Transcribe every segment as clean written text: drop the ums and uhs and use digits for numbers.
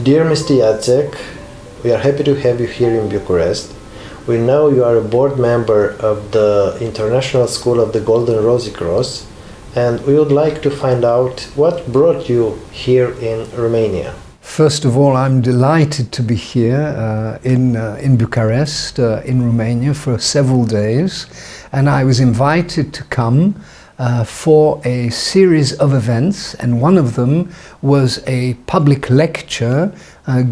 Dear Mr. Jacek, we are happy to have you here in Bucharest. We know you are a board member of the International School of the Golden Rozacrucea, and we would like to find out what brought you here in Romania. First of all, I'm delighted to be here in Bucharest, in Romania, for several days, and I was invited to come for a series of events, and one of them was a public lecture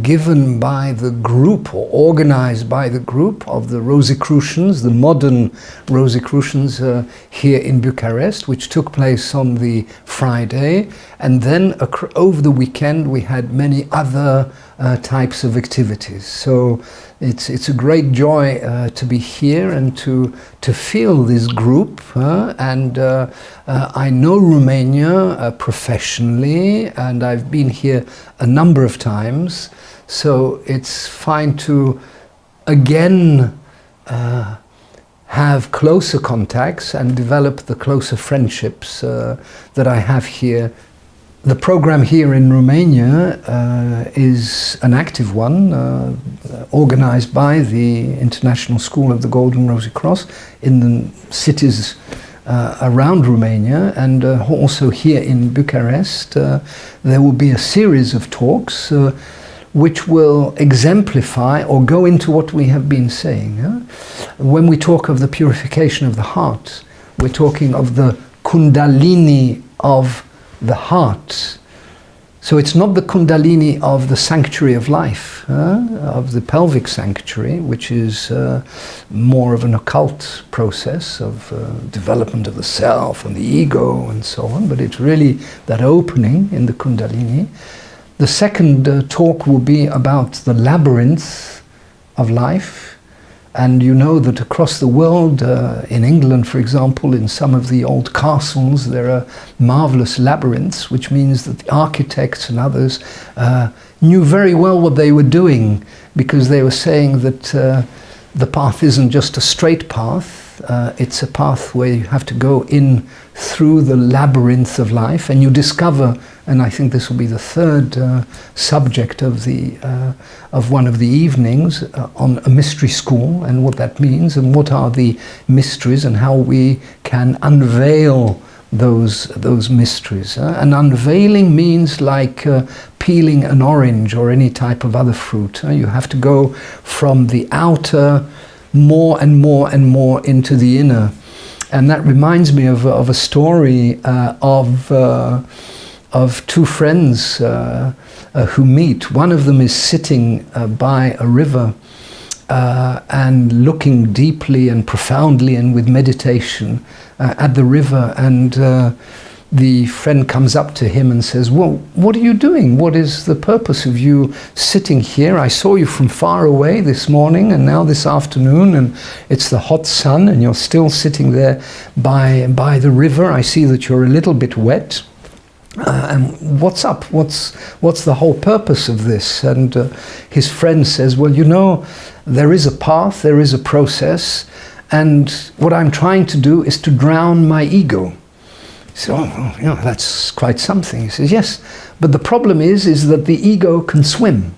given by the group, or organized by the group of the Rozacrucians, the modern Rozacrucians here in Bucharest, which took place on the Friday, and then over the weekend we had many other types of activities. So it's a great joy to be here and to feel this group, and I know Romania professionally, and I've been here a number of times, so it's fine to again have closer contacts and develop the closer friendships that I have here. The program here in Romania is an active one, organized by the International School of the Golden Rozacrucea in the cities around Romania, and also here in Bucharest. There will be a series of talks which will exemplify or go into what we have been saying. When we talk of the purification of the heart, we're talking of the Kundalini of the heart. So it's not the Kundalini of the sanctuary of life, of the pelvic sanctuary, which is more of an occult process of development of the self and the ego and so on, but it's really that opening in the Kundalini. The second talk will be about the labyrinth of life. And you know that across the world, in England, for example, in some of the old castles, there are marvelous labyrinths, which means that the architects and others knew very well what they were doing, because they were saying that the path isn't just a straight path, it's a path where you have to go in through the labyrinth of life, and you discover, and I think this will be the third subject of one of the evenings, on a mystery school and what that means, and what are the mysteries and how we can unveil those mysteries. And unveiling means like peeling an orange or any type of other fruit. You have to go from the outer more and more and more into the inner. And that reminds me of a story of two friends who meet. One of them is sitting by a river and looking deeply and profoundly and with meditation at the river, and the friend comes up to him and says, "Well, what are you doing? What is the purpose of you sitting here? I saw you from far away this morning and now this afternoon, and it's the hot sun and you're still sitting there by the river. I see that you're a little bit wet. And what's up? What's the whole purpose of this?" And his friend says, "Well, you know, there is a path, there is a process, and what I'm trying to do is to drown my ego." He said, "Oh, you know, that's quite something." He says, "Yes, but the problem is that the ego can swim."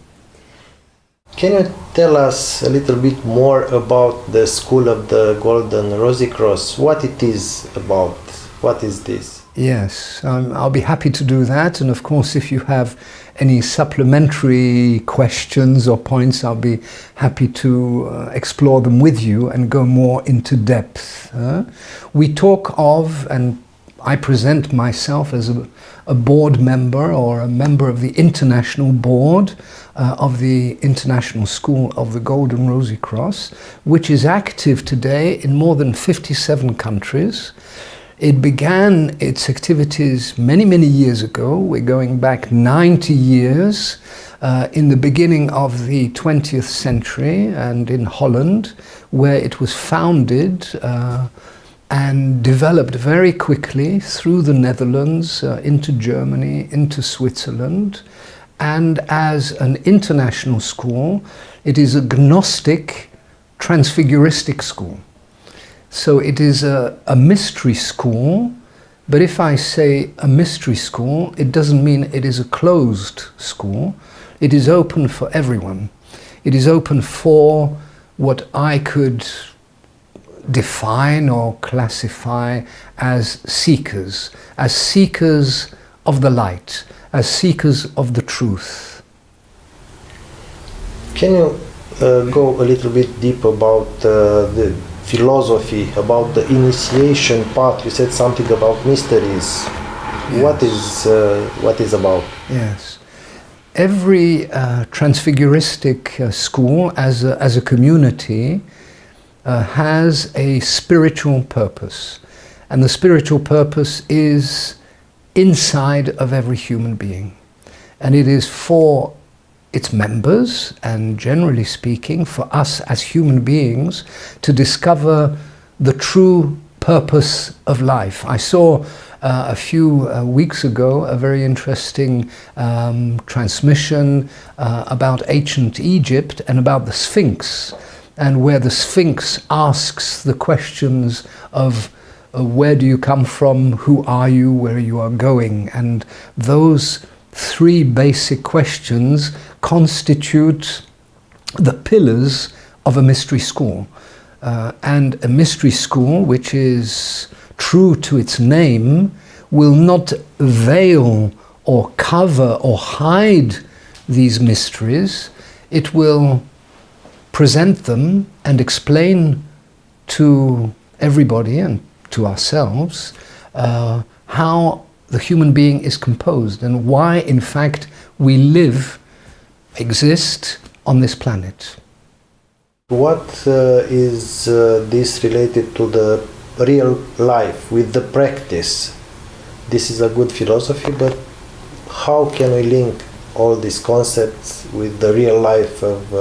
Can you tell us a little bit more about the School of the Golden Rozacrucea? What it is about? What is this? Yes, I'll be happy to do that, and of course if you have any supplementary questions or points, I'll be happy to explore them with you and go more into depth. We talk of, and I present myself as a board member or a member of the international board of the International School of the Golden Rozacrucea, which is active today in more than 57 countries. It began its activities many, many years ago. We're going back 90 years in the beginning of the 20th century, and in Holland, where it was founded and developed very quickly through the Netherlands, into Germany, into Switzerland. And as an international school, it is a Gnostic, transfiguristic school. So it is a mystery school, but if I say a mystery school, it doesn't mean it is a closed school. It is open for everyone. It is open for what I could define or classify as seekers of the light, as seekers of the truth. Can you go a little bit deep about the philosophy, about the initiation part? You said something about mysteries. Yes. What is about? Yes. Every transfiguristic school, as a community, has a spiritual purpose. And the spiritual purpose is inside of every human being. And it is for its members, and generally speaking, for us as human beings, to discover the true purpose of life. I saw a few weeks ago a very interesting transmission about ancient Egypt and about the Sphinx, and where the Sphinx asks the questions of where do you come from, who are you, where you are going, and those three basic questions constitute the pillars of a mystery school. And a mystery school, which is true to its name, will not veil or cover or hide these mysteries. It will present them and explain to everybody and to ourselves how the human being is composed and why, in fact, we exist on this planet. What is this related to the real life, with the practice? This is a good philosophy, but how can we link all these concepts with the real life of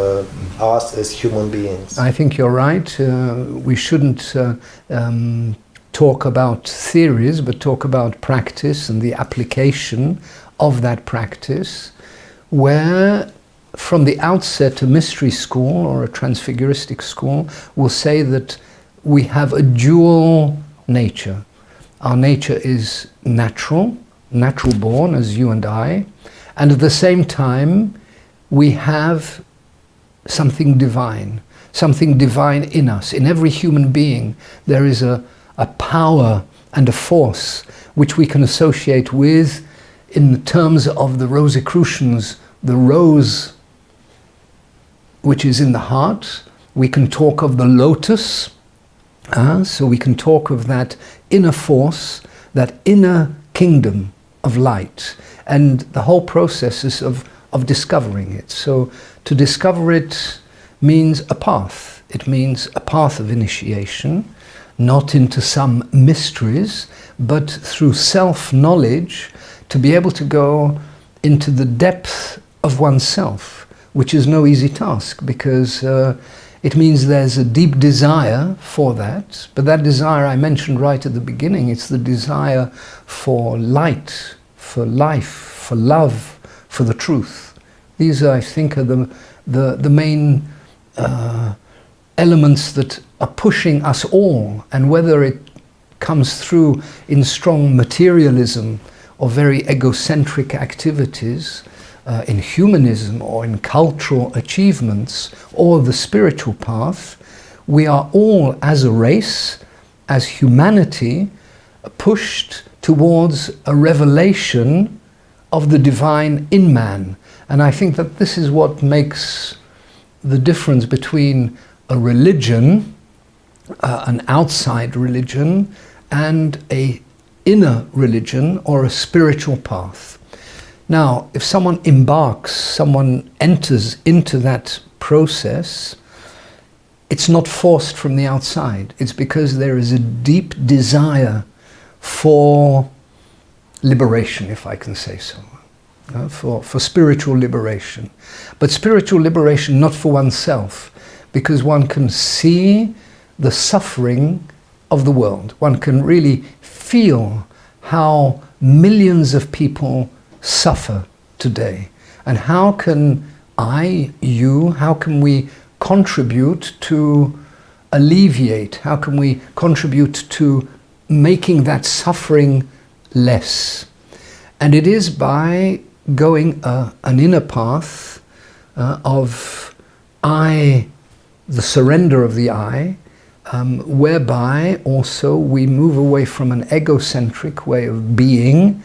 us as human beings? I think you're right. We shouldn't talk about theories, but talk about practice and the application of that practice, where from the outset a mystery school or a transfiguristic school will say that we have a dual nature. Our nature is natural born, as you and I, and at the same time we have something divine in us. In every human being there is a power and a force which we can associate with, in the terms of the Rosicrucians, the rose which is in the heart. We can talk of the lotus, so we can talk of that inner force, that inner kingdom of light, and the whole process is of discovering it. So to discover it means a path. It means a path of initiation, not into some mysteries, but through self-knowledge to be able to go into the depth of oneself, which is no easy task, because it means there's a deep desire for that. But that desire I mentioned right at the beginning, it's the desire for light, for life, for love, for the truth. These, I think, are the main elements that are pushing us all, and whether it comes through in strong materialism or very egocentric activities, in humanism or in cultural achievements or the spiritual path, we are all, as a race, as humanity, pushed towards a revelation of the divine in man. And I think that this is what makes the difference between a religion, an outside religion, and an inner religion or a spiritual path. Now, if someone enters into that process, it's not forced from the outside. It's because there is a deep desire for liberation, if I can say so, for spiritual liberation. But spiritual liberation not for oneself, because one can see the suffering of the world. One can really feel how millions of people suffer today. And how can how can we contribute to alleviate, how can we contribute to making that suffering less? And it is by going an inner path of I, the surrender of the I, whereby also we move away from an egocentric way of being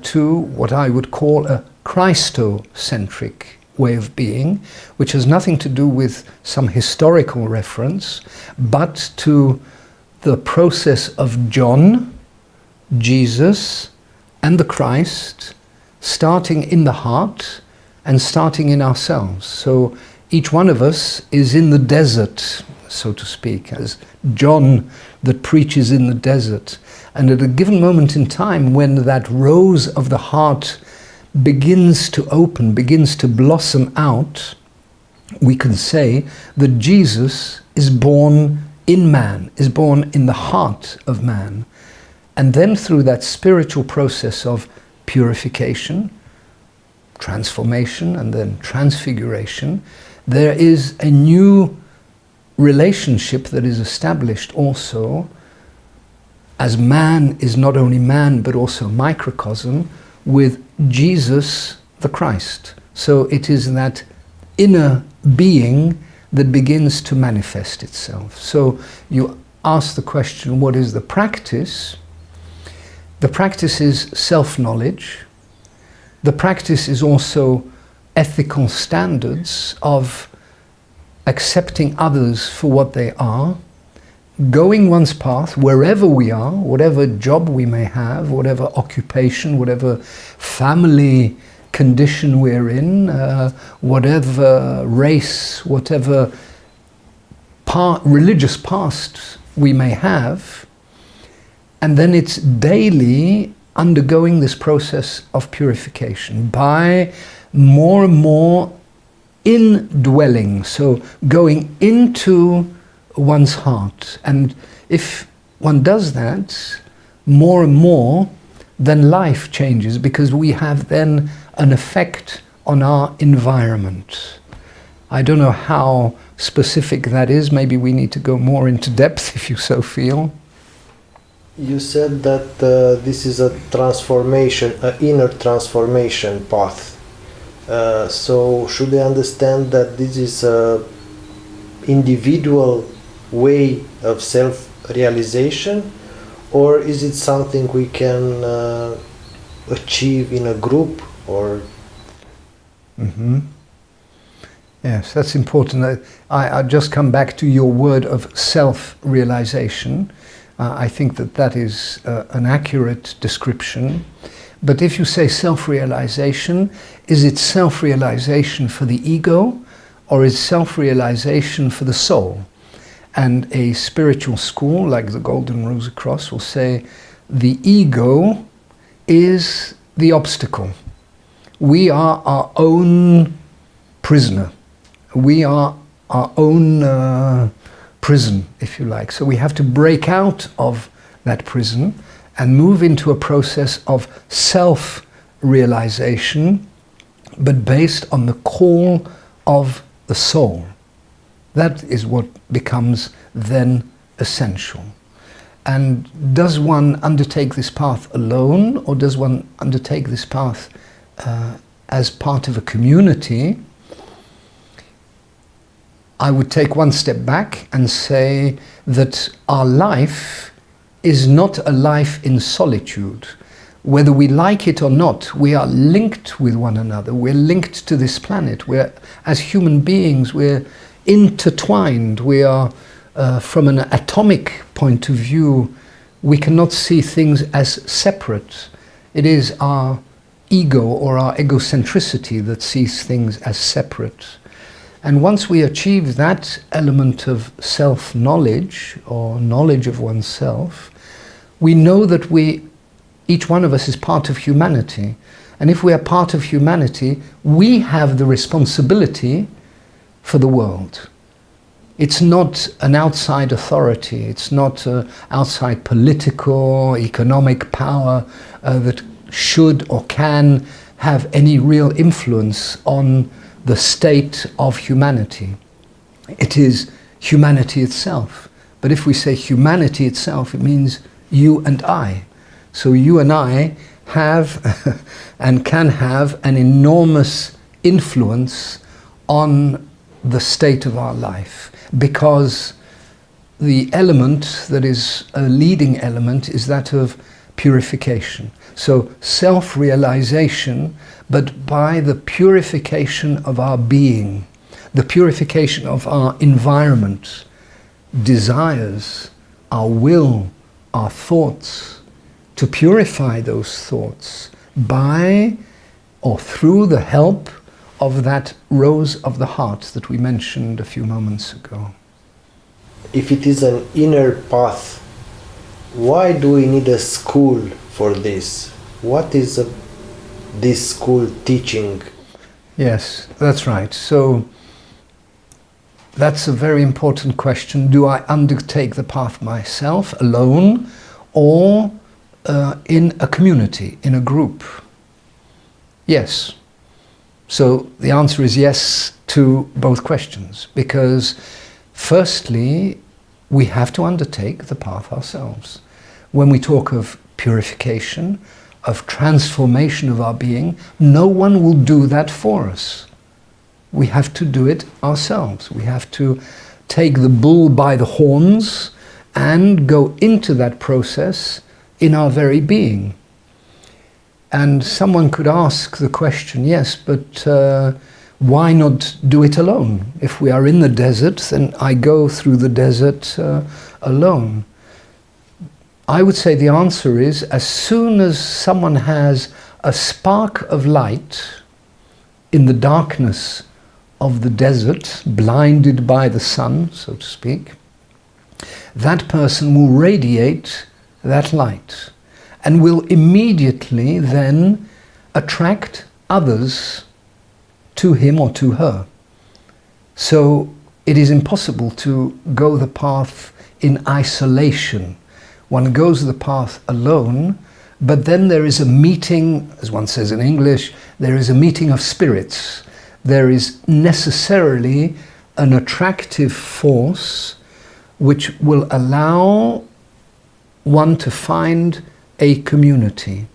to what I would call a Christocentric way of being, which has nothing to do with some historical reference, but to the process of John, Jesus, and the Christ, starting in the heart and starting in ourselves. So each one of us is in the desert, so to speak, as John that preaches in the desert. And at a given moment in time, when that rose of the heart begins to open, begins to blossom out, we can say that Jesus is born in man, is born in the heart of man. And then through that spiritual process of purification, transformation, and then transfiguration, there is a new relationship that is established also, as man is not only man but also microcosm, with Jesus the Christ. So it is that inner being that begins to manifest itself. So you ask the question, what is the practice? The practice is self-knowledge. The practice is also ethical standards of accepting others for what they are, going one's path wherever we are, whatever job we may have, whatever occupation, whatever family condition we're in, whatever race, whatever religious past we may have. And then it's daily undergoing this process of purification by more and more indwelling, so going into one's heart. And if one does that more and more, then life changes, because we have then an effect on our environment. I don't know how specific that is. Maybe we need to go more into depth if you so feel. You said that this is a transformation, an inner transformation path. So should I understand that this is an individual way of self-realization, or is it something we can achieve in a group? Or Yes, that's important. I just come back to your word of self-realization. I think that is an accurate description. But if you say self-realization, is it self-realization for the ego, or is self-realization for the soul? And a spiritual school like the Golden Rozacrucea will say the ego is the obstacle. We are our own prisoner. We are our own prison, if you like. So we have to break out of that prison and move into a process of self-realization, but based on the call of the soul. That is what becomes then essential. And does one undertake this path alone, or does one undertake this path as part of a community? I would take one step back and say that our life is not a life in solitude. Whether we like it or not, we are linked with one another. We're linked to this planet. We're, as human beings, we're intertwined. We are, from an atomic point of view, we cannot see things as separate. It is our ego or our egocentricity that sees things as separate. And once we achieve that element of self-knowledge, or knowledge of oneself, we know that each one of us is part of humanity. And if we are part of humanity, we have the responsibility for the world. It's not an outside authority. It's not outside political, economic power that should or can have any real influence on the state of humanity. It is humanity itself. But if we say humanity itself, it means you and I. So you and I have and can have an enormous influence on the state of our life, because the element that is a leading element is that of purification. So self-realization, but by the purification of our being, the purification of our environment, desires, our will, our thoughts, to purify those thoughts by or through the help of that rose of the heart that we mentioned a few moments ago. If it is an inner path, why do we need a school for this? What is this school teaching? Yes, that's right. So that's a very important question. Do I undertake the path myself, alone, or in a community, in a group? Yes. So the answer is yes to both questions, because firstly, we have to undertake the path ourselves. When we talk of purification, of transformation of our being, no one will do that for us. We have to do it ourselves. We have to take the bull by the horns and go into that process in our very being. And someone could ask the question, yes, but why not do it alone? If we are in the desert, then I go through the desert alone. I would say the answer is, as soon as someone has a spark of light in the darkness of the desert, blinded by the sun, so to speak, that person will radiate that light and will immediately then attract others to him or to her. So it is impossible to go the path in isolation. One goes the path alone, but then there is a meeting, as one says in English, there is a meeting of spirits. There is necessarily an attractive force which will allow one to find a community.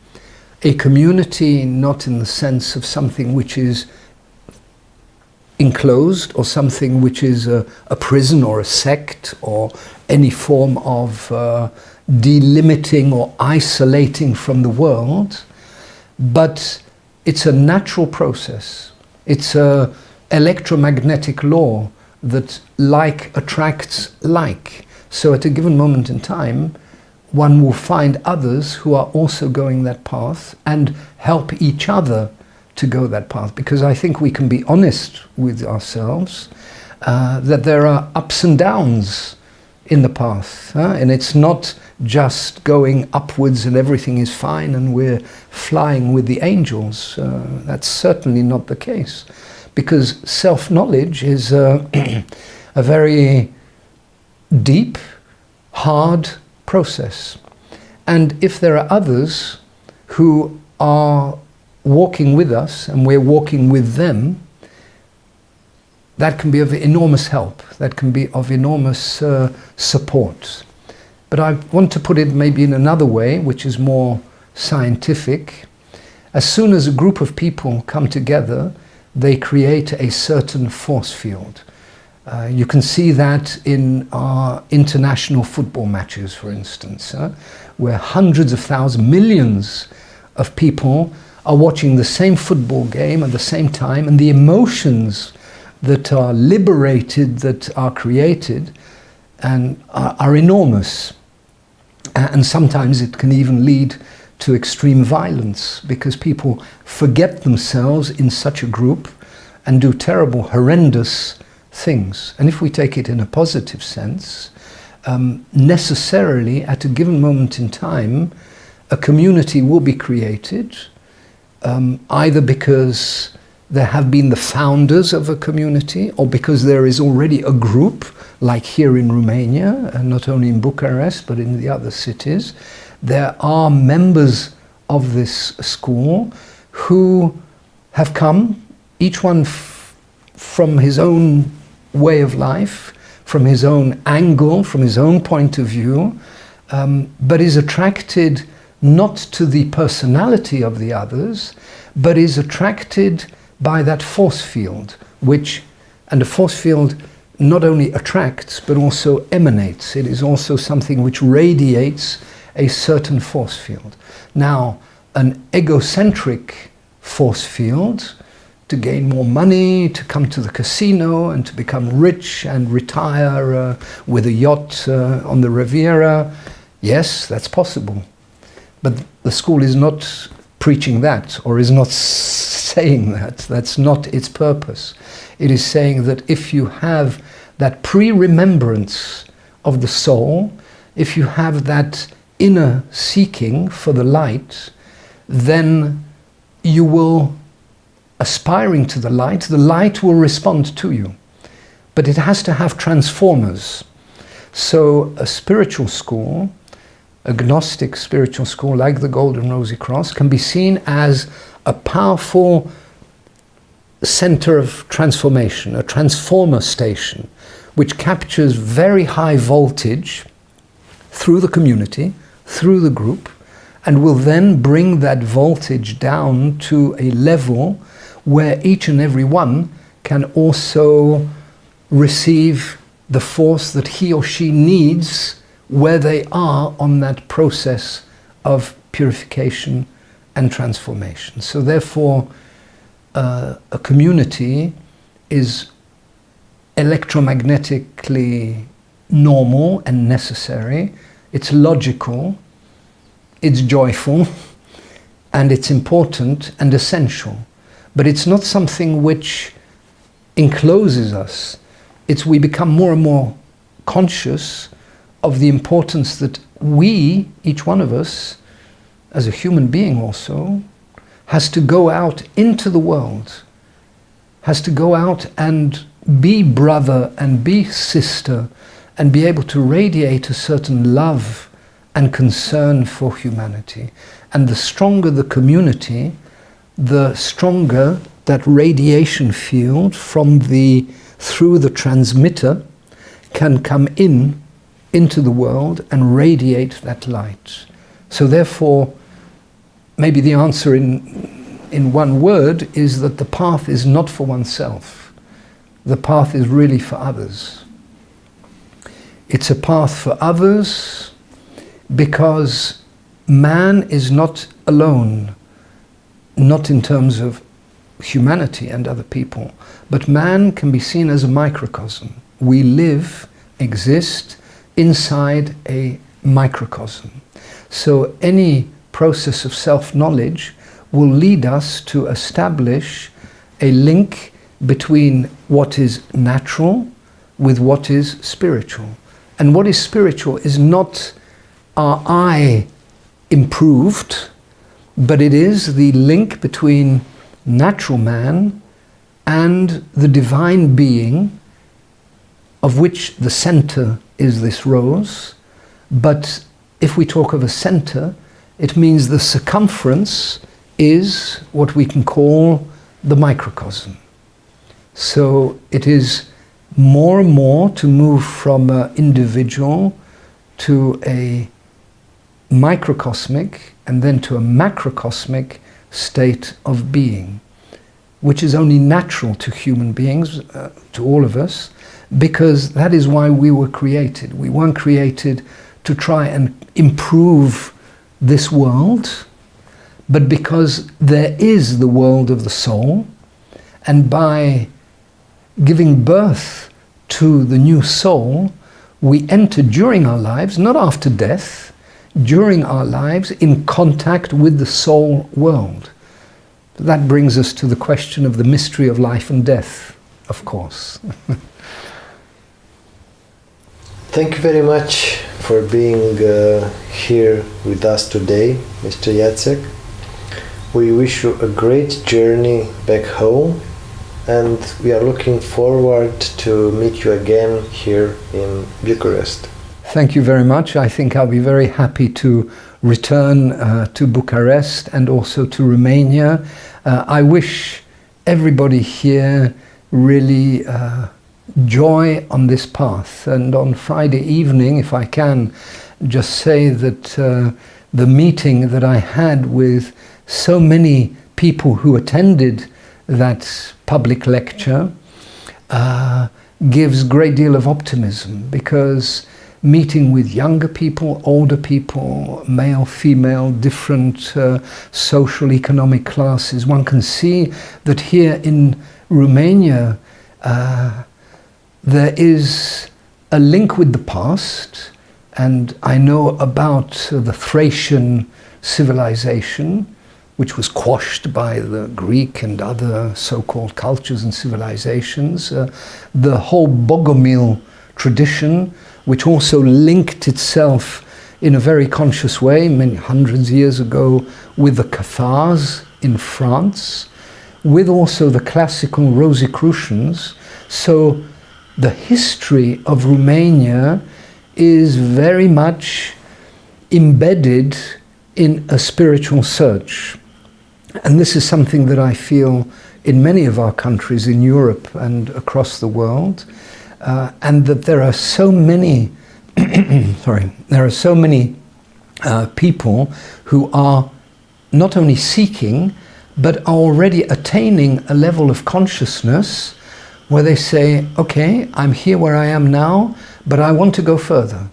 A community not in the sense of something which is enclosed or something which is a prison or a sect or any form of delimiting or isolating from the world, but it's a natural process. It's an electromagnetic law that like attracts like. So at a given moment in time, one will find others who are also going that path and help each other to go that path. Because I think we can be honest with ourselves that there are ups and downs in the path. And it's not just going upwards and everything is fine and we're flying with the angels. That's certainly not the case. Because self-knowledge is a very deep, hard process. And if there are others who are walking with us and we're walking with them, that can be of enormous help. That can be of enormous support. But I want to put it maybe in another way, which is more scientific. As soon as a group of people come together, they create a certain force field. You can see that in our international football matches, for instance, where hundreds of thousands, millions of people are watching the same football game at the same time, and the emotions that are liberated, that are created, and are enormous. And sometimes it can even lead to extreme violence, because people forget themselves in such a group and do terrible, horrendous things. And if we take it in a positive sense, necessarily at a given moment in time, a community will be created, either because there have been the founders of a community, or because there is already a group, like here in Romania, and not only in Bucharest, but in the other cities. There are members of this school who have come, each one from his own way of life, from his own angle, from his own point of view, but is attracted not to the personality of the others, but is attracted by that force field, and the force field not only attracts but also emanates. It is also something which radiates a certain force field. Now, an egocentric force field, to gain more money, to come to the casino and to become rich and retire with a yacht on the Riviera, yes, that's possible. But the school is not preaching that, or is not saying that. That's not its purpose. It is saying that if you have that pre-remembrance of the soul, if you have that inner seeking for the light, then you will, aspiring to the light will respond to you. But it has to have transformers. So a spiritual school, a Gnostic spiritual school like the Golden Rosy Cross, can be seen as a powerful center of transformation, a transformer station, which captures very high voltage through the community, through the group, and will then bring that voltage down to a level where each and every one can also receive the force that he or she needs where they are on that process of purification and transformation. So therefore, a community is electromagnetically normal and necessary. It's logical, it's joyful, and it's important and essential. But it's not something which encloses us. We become more and more conscious of the importance that we, each one of us, as a human being also, has to go out into the world, has to go out and be brother and be sister and be able to radiate a certain love and concern for humanity. And the stronger the community, the stronger that radiation field through the transmitter can come into the world and radiate that light. So therefore, maybe the answer in one word is that the path is not for oneself. The path is really for others. It's a path for others because man is not alone, not in terms of humanity and other people, but man can be seen as a microcosm. We live, exist inside a microcosm. So any process of self-knowledge will lead us to establish a link between what is natural with what is spiritual. And what is spiritual is not our I improved, but it is the link between natural man and the divine being, of which the center is this rose. But if we talk of a center, it means the circumference is what we can call the microcosm. So it is more and more to move from an individual to a microcosmic and then to a macrocosmic state of being, which is only natural to human beings, to all of us, because that is why we were created. We weren't created to try and improve this world, but because there is the world of the soul, and by giving birth to the new soul, we enter during our lives, not after death, during our lives in contact with the soul world. That brings us to the question of the mystery of life and death, of course. Thank you very much for being here with us today, Mr. Jacek. We wish you a great journey back home, and we are looking forward to meet you again here in Bucharest. Thank you very much. I think I'll be very happy to return to Bucharest and also to Romania. I wish everybody here really joy on this path. And on Friday evening, if I can just say that the meeting that I had with so many people who attended that public lecture gives a great deal of optimism, because meeting with younger people, older people, male, female, different social economic classes, one can see that here in Romania there is a link with the past. And I know about the Thracian civilization, which was quashed by the Greek and other so-called cultures and civilizations. The whole Bogomil tradition, which also linked itself in a very conscious way many hundreds of years ago with the Cathars in France, with also the classical Rosicrucians. So the history of Romania is very much embedded in a spiritual search. And this is something that I feel in many of our countries in Europe and across the world, and that there are so many people who are not only seeking but are already attaining a level of consciousness where they say, okay, I'm here where I am now, but I want to go further.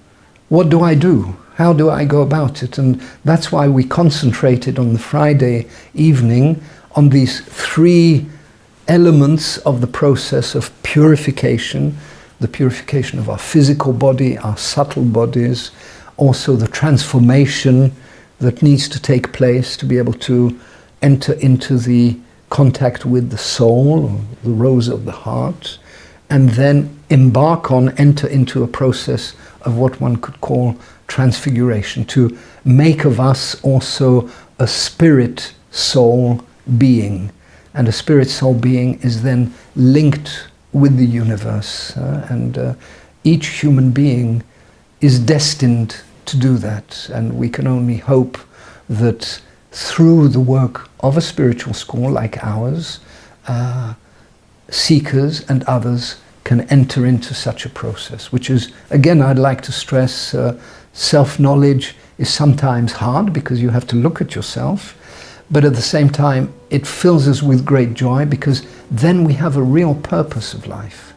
What do I do? How do I go about it? And that's why we concentrated on the Friday evening on these three elements of the process of purification: the purification of our physical body, our subtle bodies, also the transformation that needs to take place to be able to enter into the contact with the soul, or the rose of the heart, and then enter into a process of what one could call transfiguration, to make of us also a spirit soul being. And a spirit soul being is then linked with the universe, and each human being is destined to do that, and we can only hope that through the work of a spiritual school like ours, seekers and others can enter into such a process, which is, again, I'd like to stress, self-knowledge is sometimes hard because you have to look at yourself, but at the same time it fills us with great joy, because then we have a real purpose of life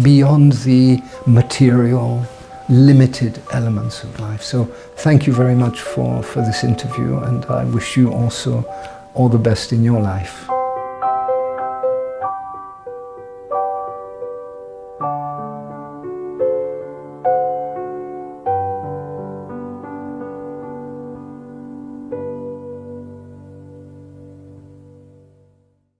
beyond the material, limited elements of life. So thank you very much for this interview, and I wish you also all the best in your life.